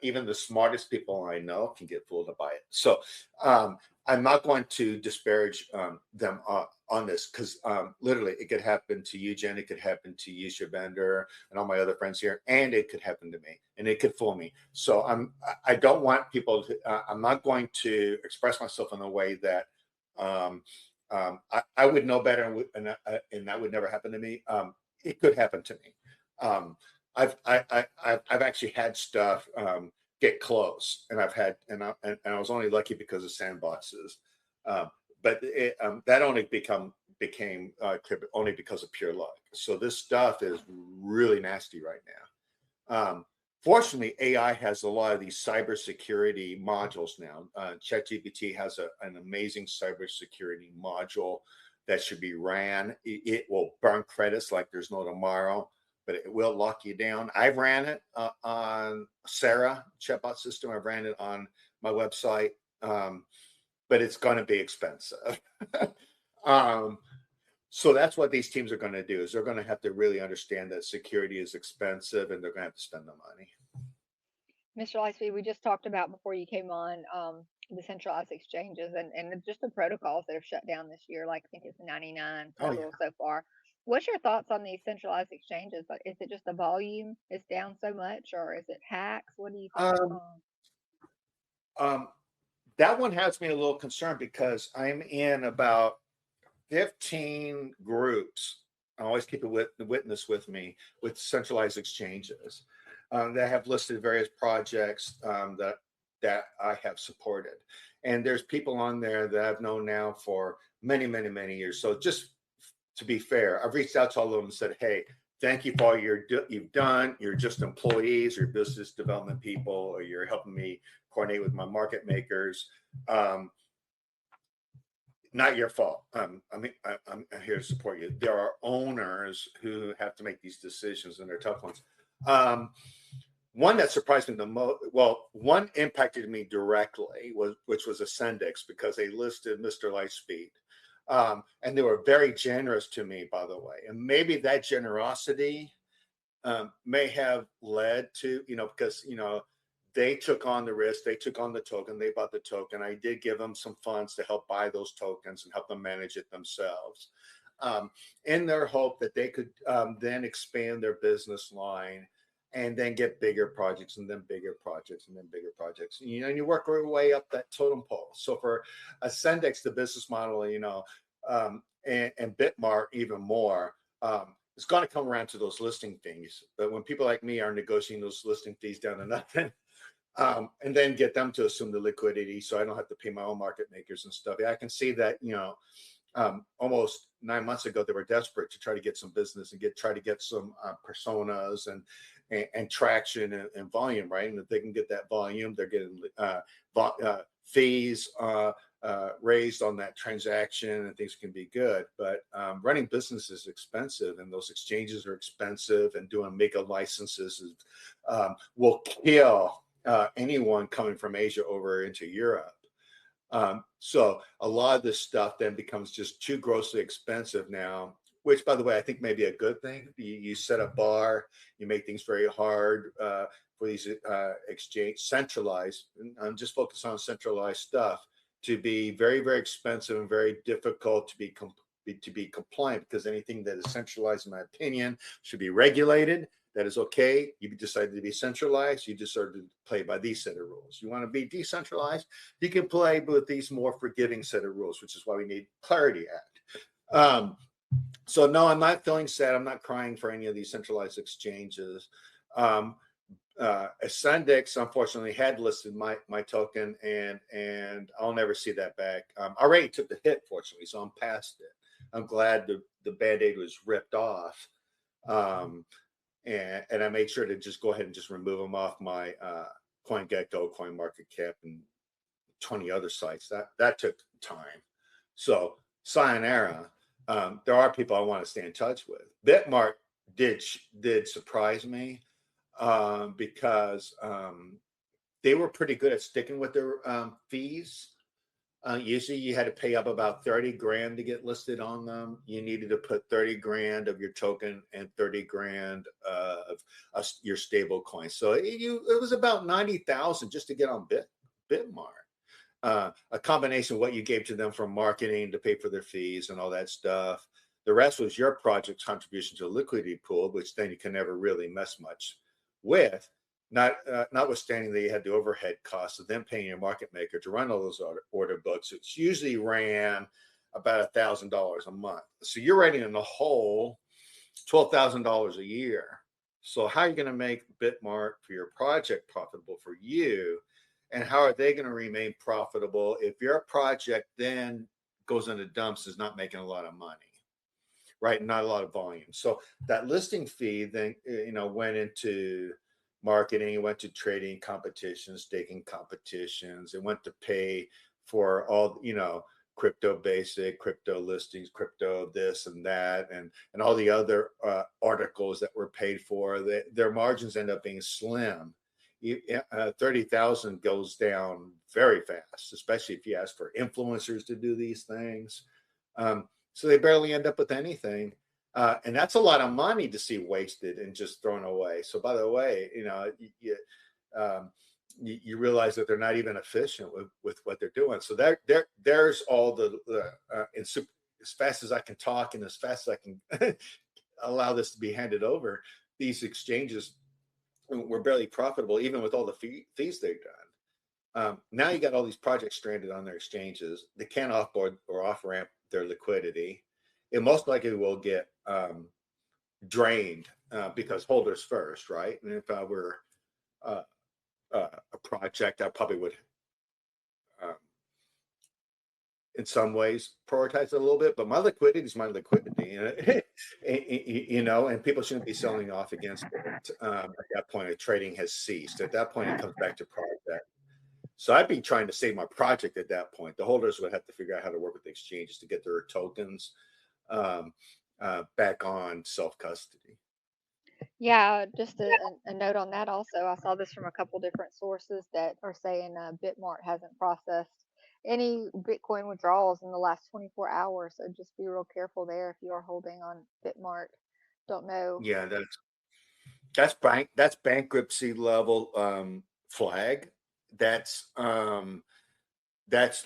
even the smartest people I know can get fooled by it. So I'm not going to disparage them on this because literally it could happen to you, Jen. It could happen to you, Shabender, and all my other friends here, and it could happen to me, and it could fool me. So I don't want people to. I'm not going to express myself in a way that I would know better, and that would never happen to me. It could happen to me. I've actually had stuff get close, and I was only lucky because of sandboxes. But that only became clear only because of pure luck. So this stuff is really nasty right now. Fortunately, AI has a lot of these cybersecurity modules now. ChatGPT has an amazing cybersecurity module that should be ran. It will burn credits like there's no tomorrow, but it will lock you down. I've ran it on Sarah chatbot system. I've ran it on my website. But it's going to be expensive. So that's what these teams are going to do is they're going to have to really understand that security is expensive and they're going to have to spend the money. Mr. Lightspeed, we just talked about before you came on the centralized exchanges and just the protocols that have shut down this year. Like I think it's 99 total so far. What's your thoughts on these centralized exchanges? Like, is it just the volume is down so much, or is it hacks? What do you think? That one has me a little concerned because I'm in about 15 groups. I always keep a witness with me with centralized exchanges that have listed various projects that I have supported. And there's people on there that I've known now for many, many, many years. So just to be fair, I've reached out to all of them and said, hey, thank you for all you've done. You're just employees or business development people, or you're helping me coordinate with my market makers. Not your fault. I'm here to support you. There are owners who have to make these decisions, and they're tough ones. One that surprised me the most, well, one impacted me directly, which was Ascendix, because they listed Mr. Lightspeed. And they were very generous to me, by the way. And maybe that generosity may have led to, because, they took on the risk, they took on the token, they bought the token. I did give them some funds to help buy those tokens and help them manage it themselves in their hope that they could then expand their business line and then get bigger projects and then bigger projects and then bigger projects. And you work your way up that totem pole. So for Ascendix, the business model, and Bitmart even more, it's going to come around to those listing fees. But when people like me are negotiating those listing fees down to nothing, and then get them to assume the liquidity so I don't have to pay my own market makers and stuff. Yeah, I can see that, almost 9 months ago, they were desperate to try to get some business and try to get some personas and traction and volume, right? And if they can get that volume, they're getting fees raised on that transaction, and things can be good. But running business is expensive, and those exchanges are expensive, and doing MiCA licenses will kill anyone coming from Asia over into Europe. So a lot of this stuff then becomes just too grossly expensive now, which, by the way, I think may be a good thing. You set a bar, you make things very hard for these exchange centralized. I'm just focused on centralized stuff to be very, very expensive and very difficult to be compliant, because anything that is centralized, in my opinion, should be regulated. That is okay. You decided to be centralized. You decided to play by these set of rules. You want to be decentralized, you can play with these more forgiving set of rules, which is why we need Clarity Act. So no, I'm not feeling sad. I'm not crying for any of these centralized exchanges. Ascendix, unfortunately, had listed my token, and I'll never see that back. I already took the hit, fortunately, so I'm past it. I'm glad the Band-Aid was ripped off. And I made sure to just go ahead and just remove them off my CoinGecko, CoinMarketCap, and 20 other sites. That took time. So sayonara. There are people I want to stay in touch with. Bitmart did surprise me because they were pretty good at sticking with their fees. Usually you had to pay up about 30 grand to get listed on them. You needed to put 30 grand of your token and 30 grand of your stable coin. So it was about 90,000 just to get on Bitmart. A combination of what you gave to them from marketing to pay for their fees and all that stuff. The rest was your project's contribution to the liquidity pool, which then you can never really mess much with. Notwithstanding that you had the overhead costs of them paying your market maker to run all those order books, which usually ran about $1,000 a month. So you're writing in the whole $12,000 a year. So how are you going to make Bitmart for your project profitable for you? And how are they going to remain profitable if your project then goes into dumps, is not making a lot of money, right? Not a lot of volume. So that listing fee then, went into marketing, it went to trading competitions, staking competitions, it went to pay for all, crypto basic, crypto listings, crypto this and that, and all the other articles that were paid for. Their margins end up being slim. 30,000 goes down very fast, especially if you ask for influencers to do these things. So they barely end up with anything. And that's a lot of money to see wasted and just thrown away. So by the way, you realize that they're not even efficient with what they're doing. So there's all the as fast as I can talk and as fast as I can allow this to be handed over, these exchanges were barely profitable, even with all the fees they've done. Now you got all these projects stranded on their exchanges. They can't offboard or off ramp their liquidity. It most likely will get drained because holders first, right? And if I were a project, I probably would, in some ways, prioritize it a little bit. But my liquidity is my liquidity, and people shouldn't be selling off against it. At that point, trading has ceased. At that point, it comes back to project. So I'd be trying to save my project at that point. The holders would have to figure out how to work with the exchanges to get their tokens back on self-custody. Yeah, just a note on that also. I saw this from a couple different sources that are saying Bitmart hasn't processed any Bitcoin withdrawals in the last 24 hours. So just be real careful there if you are holding on Bitmart. Don't know. Yeah, that's bankruptcy level flag. That's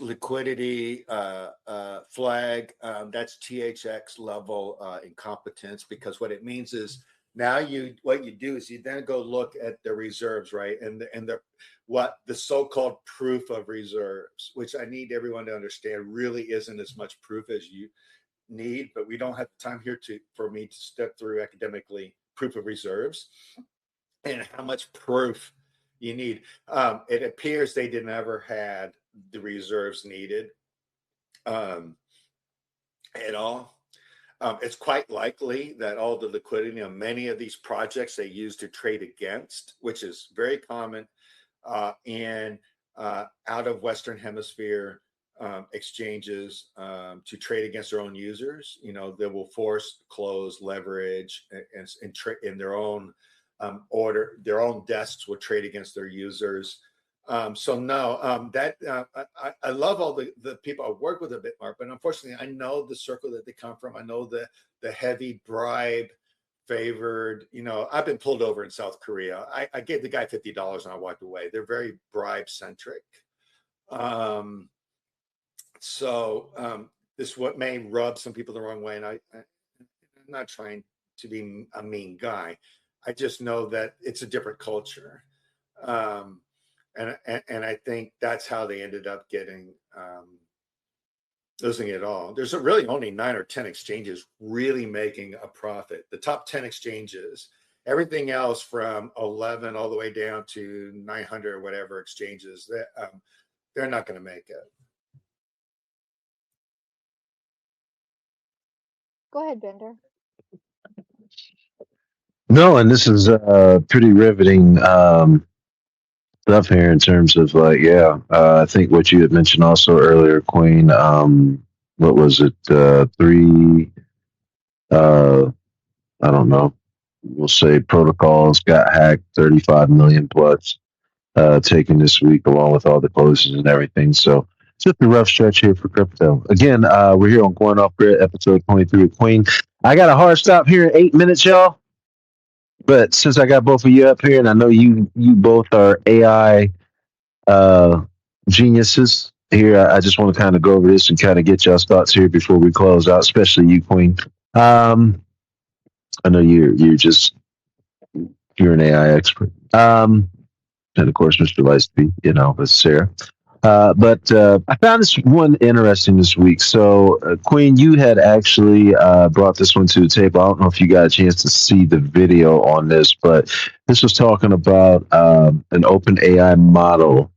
liquidity flag. That's THX level incompetence, because what it means is now what you do is you then go look at the reserves, right? And the so-called proof of reserves, which I need everyone to understand really isn't as much proof as you need, but we don't have time here for me to step through academically proof of reserves and how much proof you need. It appears they didn't ever had the reserves needed at all. It's quite likely that all the liquidity on many of these projects they use to trade against, which is very common in out of Western Hemisphere exchanges to trade against their own users. They will force, close, leverage, and their own order. Their own desks will trade against their users. So no, I love all the people I work with at Bitmark, but unfortunately, I know the circle that they come from. I know the heavy bribe favored. I've been pulled over in South Korea. I gave the guy $50 and I walked away. They're very bribe centric. So this what may rub some people the wrong way, and I'm not trying to be a mean guy. I just know that it's a different culture. And I think that's how they ended up getting losing it all. There's really only 9 or 10 exchanges really making a profit. The top 10 exchanges, everything else from 11 all the way down to 900 or whatever exchanges, they're not going to make it. Go ahead, Bender. No, and this is pretty riveting stuff here in terms of I think what you had mentioned also earlier, Queen. What was it? Three. I don't know. We'll say protocols got hacked, 35 million plus taken this week, along with all the closes and everything. So it's just a rough stretch here for crypto. Again, we're here on Going Off Grid, episode 23 with Queen. I got a hard stop here in 8 minutes, y'all. But since I got both of you up here, and I know you both are AI geniuses here, I just want to kind of go over this and kind of get y'all's thoughts here before we close out, especially you, Queen. I know you're an AI expert. And of course, Mr. Lightspeed, with Sarah. But I found this one interesting this week. So, Queen, you had actually brought this one to the table. I don't know if you got a chance to see the video on this, but this was talking about an open AI model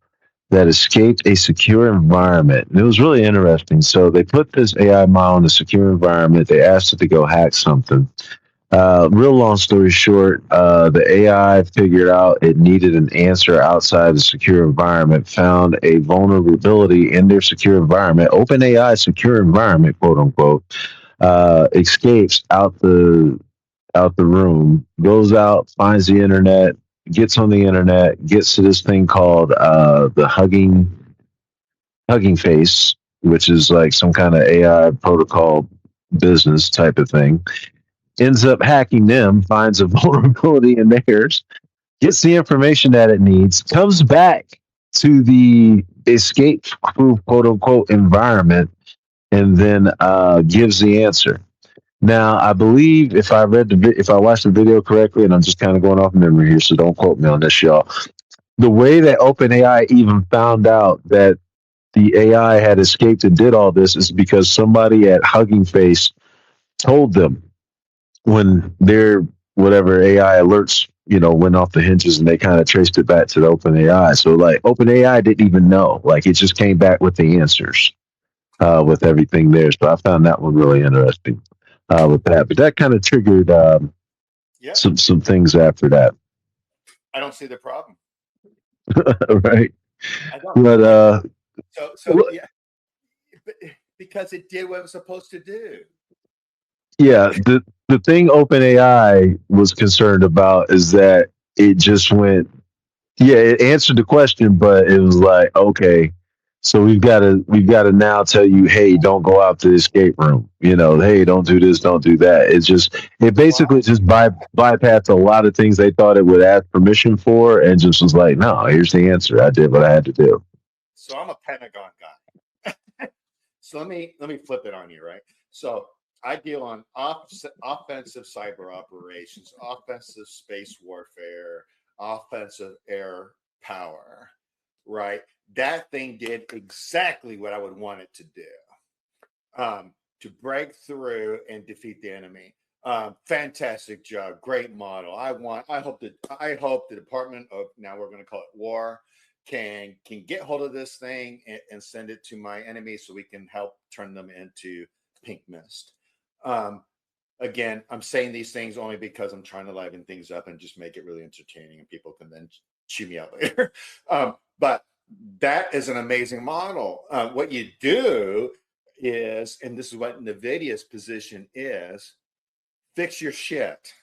that escaped a secure environment. And it was really interesting. So they put this AI model in a secure environment. They asked it to go hack something. Real long story short, the AI figured out it needed an answer outside the secure environment, found a vulnerability in their secure environment, OpenAI secure environment, quote unquote, escapes out the room, goes out, finds the internet, gets on the internet, gets to this thing called the Hugging Face, which is like some kind of AI protocol business type of thing. Ends up hacking them, finds a vulnerability in theirs, gets the information that it needs, comes back to the escape proof, quote unquote, environment, and then gives the answer. Now, I believe if I watched the video correctly, and I'm just kind of going off memory here, so don't quote me on this, y'all. The way that OpenAI even found out that the AI had escaped and did all this is because somebody at Hugging Face told them when their whatever AI alerts, went off the hinges, and they kind of traced it back to the OpenAI. So like OpenAI didn't even know, like it just came back with the answers with everything there. So I found that one really interesting with that. But that kind of triggered some things after that. I don't see the problem. Right. I don't. But so yeah, because it did what it was supposed to do. Yeah, the thing OpenAI was concerned about is that it just went, it answered the question, but it was like, okay, so we've got to now tell you, hey, don't go out to the escape room. Hey, don't do this, don't do that. It basically just bypassed a lot of things they thought it would ask permission for, and just was like, no, here's the answer. I did what I had to do. So I'm a Pentagon guy. So let me flip it on you, right? So I deal on offensive cyber operations, offensive space warfare, offensive air power, right? That thing did exactly what I would want it to do, to break through and defeat the enemy. Fantastic job, great model. I hope the Department of, now we're going to call it War, can get hold of this thing and send it to my enemies so we can help turn them into pink mist. Again, I'm saying these things only because I'm trying to liven things up and just make it really entertaining, and people can then chew me out later. But that is an amazing model. What you do is, and this is what NVIDIA's position is, fix your shit.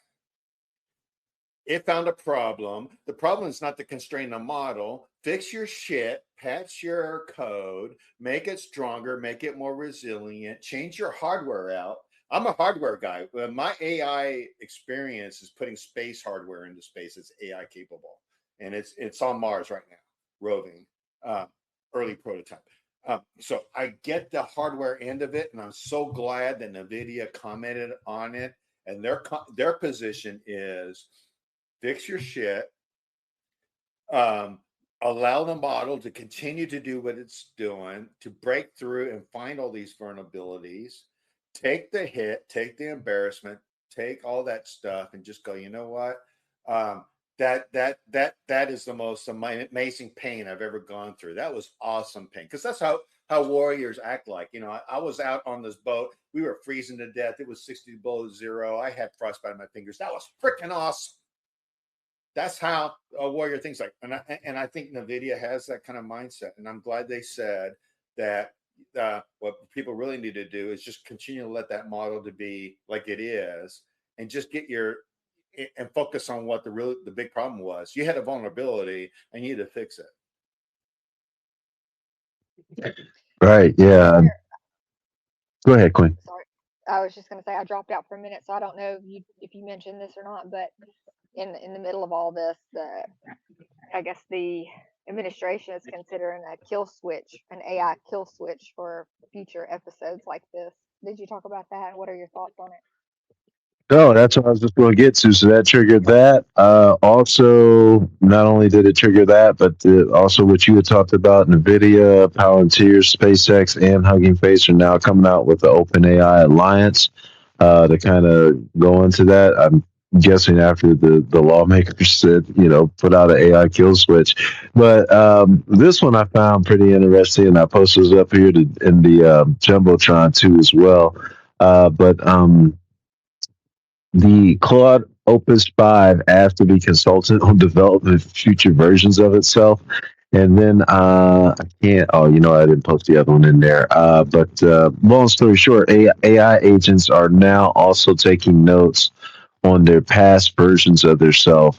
It found a problem. The problem is not to constrain the model. Fix your shit, patch your code, make it stronger, make it more resilient, change your hardware out. I'm a hardware guy. My AI experience is putting space hardware into space. It's AI capable, and it's on Mars right now, roving, early prototype. So I get the hardware end of it, and I'm so glad that NVIDIA commented on it. And their position is fix your shit, allow the model to continue to do what it's doing, to break through and find all these vulnerabilities, take the hit, take the embarrassment, take all that stuff, and just go, you know what? That is the most amazing pain I've ever gone through. That was awesome pain, because that's how warriors act like. I was out on this boat. We were freezing to death. It was 60 below zero. I had frostbite on my fingers. That was freaking awesome. That's how a warrior thinks like. And I think NVIDIA has that kind of mindset. And I'm glad they said that what people really need to do is just continue to let that model to be like it is, and just and focus on what the big problem was. You had a vulnerability and you need to fix it. Right. Yeah. Go ahead, Quinn. Sorry, I was just going to say I dropped out for a minute, so I don't know if you mentioned this or not, but in the middle of all this, I guess the administration is considering a kill switch, an AI kill switch for future episodes like this. Did you talk about that? What are your thoughts on it? No, that's what I was just going to get to. So that triggered that. Also, not only did it trigger that, but also what you had talked about, NVIDIA, Palantir, SpaceX, and Hugging Face are now coming out with the OpenAI Alliance to kind of go into that. I'm guessing after the lawmakers said, put out an AI kill switch. But this one I found pretty interesting, and I posted it up here in the Jumbotron too as well. But the Claude Opus 5 asked to be consulted on development future versions of itself. And then I can't, I didn't post the other one in there. But long story short, AI agents are now also taking notes on their past versions of themselves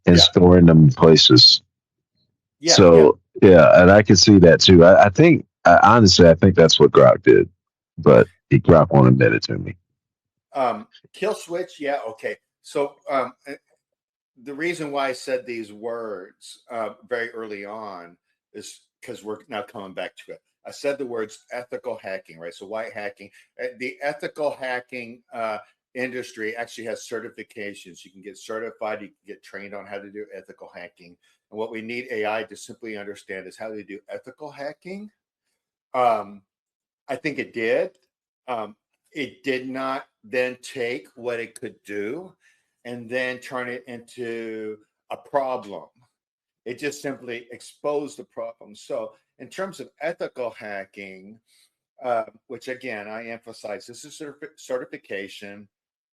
and storing them in places. Yeah. So, yeah, and I can see that too. I think, honestly, I think that's what Grok did. But Grok won't admit it to me. Kill switch. Yeah. Okay. So the reason why I said these words very early on is because we're now coming back to it. I said the words ethical hacking, right? So why hacking? The ethical hacking industry actually has certifications. You can get certified. You can get trained on how to do ethical hacking. And what we need AI to simply understand is how to do ethical hacking. I think it did. It did not then take what it could do and then turn it into a problem. It just simply exposed the problem. So, in terms of ethical hacking, which again, I emphasize, this is certification.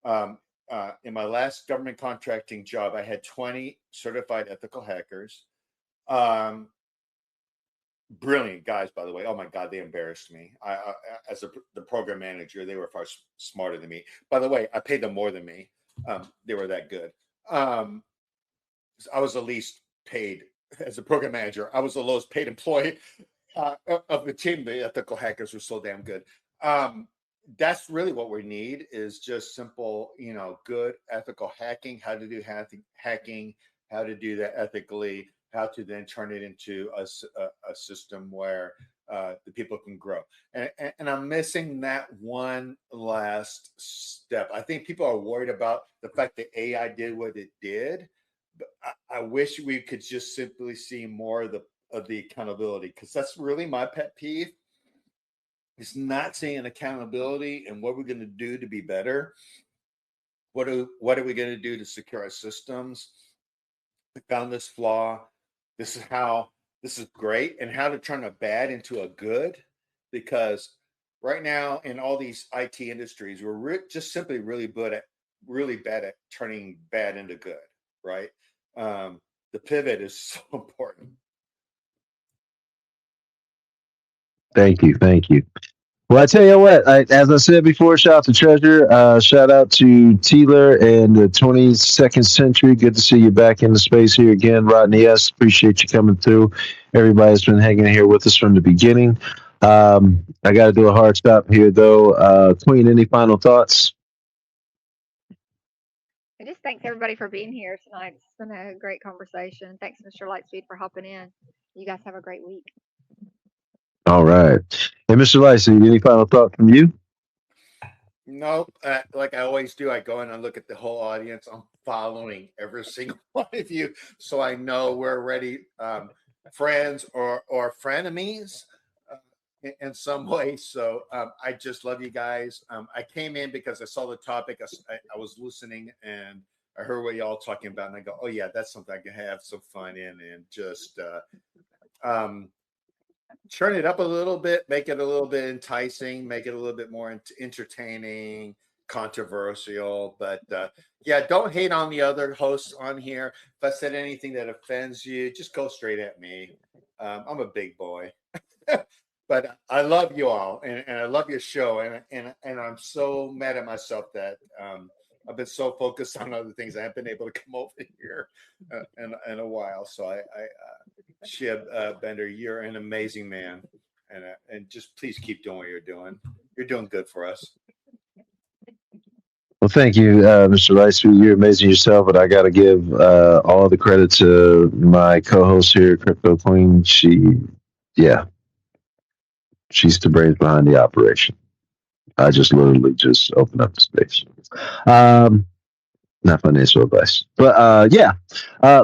In my last government contracting job, I had 20 certified ethical hackers. Brilliant guys, by the way. Oh my God, they embarrassed me. As the program manager, they were far smarter than me. By the way, I paid them more than me. They were that good. I was the least paid as a program manager. I was the lowest paid employee of the team. The ethical hackers were so damn good. That's really what we need, is just simple, good ethical hacking, how to do hacking, how to do that ethically, how to then turn it into a system where the people can grow. And I'm missing that one last step. I think people are worried about the fact that AI did what it did. But I wish we could just simply see more of the accountability, because that's really my pet peeve. It's not seeing accountability and what we're going to do to be better. What are we going to do to secure our systems? We found this flaw. This is great, and how to turn a bad into a good. Because right now in all these IT industries, we're just simply really bad at turning bad into good. Right? The pivot is so important. Thank you. Thank you. Well, I tell you what, as I said before, shout out to Treasure, shout out to Teeler and the 22nd Century. Good to see you back in the space here again, Rodney S. Appreciate you coming through. Everybody's been hanging here with us from the beginning. I got to do a hard stop here, though. Queen, any final thoughts? I just thanks everybody for being here tonight. It's been a great conversation. Thanks, Mr. Lightspeed, for hopping in. You guys have a great week. All right. And Mr. Lyson, any final thoughts from you? Nope. Like I always do, I go in and look at the whole audience. I'm following every single one of you, so I know we're already friends or frenemies in some way. So I just love you guys. I came in because I saw the topic. I was listening and I heard what y'all talking about, and I go, "Oh yeah, that's something I can have some fun in," and just turn it up a little bit, make it a little bit enticing, make it a little bit more entertaining, controversial. But yeah, don't hate on the other hosts on here. If I said anything that offends you, just go straight at me. I'm a big boy. But I love you all, and I love your show, and I'm so mad at myself that I've been so focused on other things. I haven't been able to come over here in a while. So Shib Bender, you're an amazing man, and just please keep doing what you're doing. You're doing good for us. Well, thank you, Mr. Lightspeed. You're amazing yourself, but I got to give all the credit to my co-host here, Crypto Queen. She's the brains behind the operation. I just literally just opened up the space. Not financial advice, but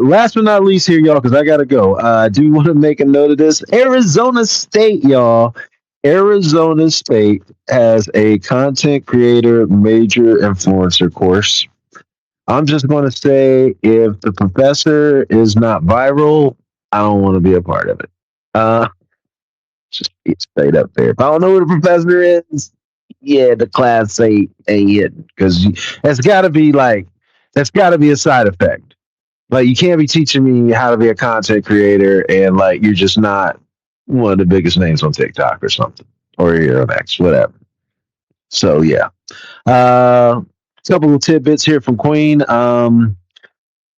last but not least here, y'all, because I gotta go. I do want to make a note of this. Arizona State, y'all. Arizona State has a content creator major influencer course. I'm just going to say, if the professor is not viral, I don't want to be a part of it. Just be straight up there. If I don't know who the professor is, yeah, the class ain't it, because that's got to be a side effect. Like, you can't be teaching me how to be a content creator and like you're just not one of the biggest names on TikTok or something, or you're an X, whatever. So yeah, couple of tidbits here from Queen.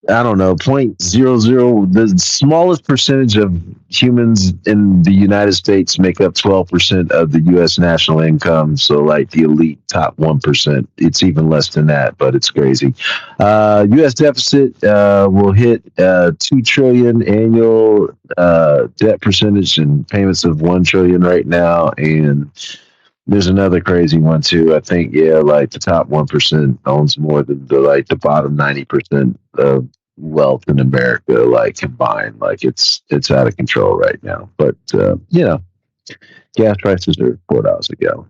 I don't know, 0.00, the smallest percentage of humans in the United States make up 12% of the U.S. national income. So, like the elite top 1%, it's even less than that, but it's crazy. U.S. deficit will hit 2 trillion annual debt percentage and payments of 1 trillion right now. And there's another crazy one too. I think, yeah, like the top 1% owns more than the bottom 90% of wealth in America, like combined. Like it's out of control right now. But gas prices are $4 a gallon.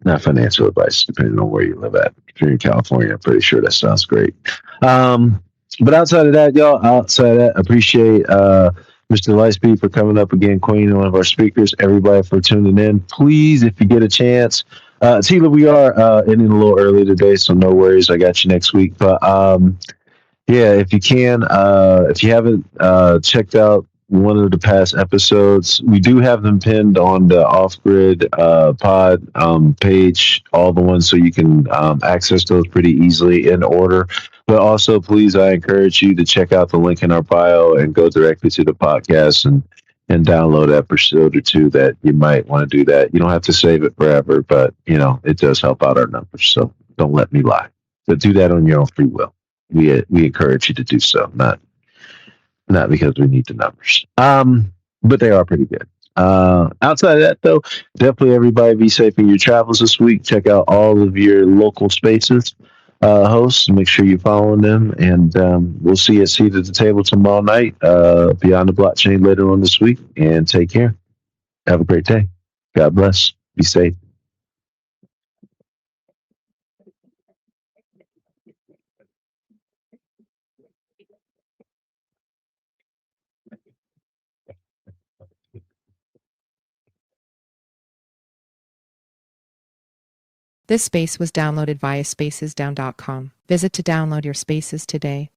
Not financial advice, depending on where you live at. If you're in California, I'm pretty sure that sounds great. But outside of that, y'all, appreciate Mr. Lightspeed for coming up again, Queen, one of our speakers. Everybody for tuning in. Please, if you get a chance, Tila, we are ending a little early today, so no worries. I got you next week. But yeah, if you can, if you haven't checked out one of the past episodes, we do have them pinned on the Off Grid pod page, all the ones, so you can access those pretty easily in order. But also, please, I encourage you to check out the link in our bio and go directly to the podcast and download an episode or two that you might want to do that. You don't have to save it forever, but it does help out our numbers. So don't let me lie. But do that on your own free will. We encourage you to do so, not because we need the numbers. But they are pretty good. Outside of that, though, definitely everybody be safe in your travels this week. Check out all of your local spaces hosts. Make sure you're following them, and we'll see you at Seat at the Table tomorrow night, Beyond the Blockchain later on this week. And take care. Have a great day. God bless. Be safe. This space was downloaded via spacesdown.com. Visit to download your spaces today.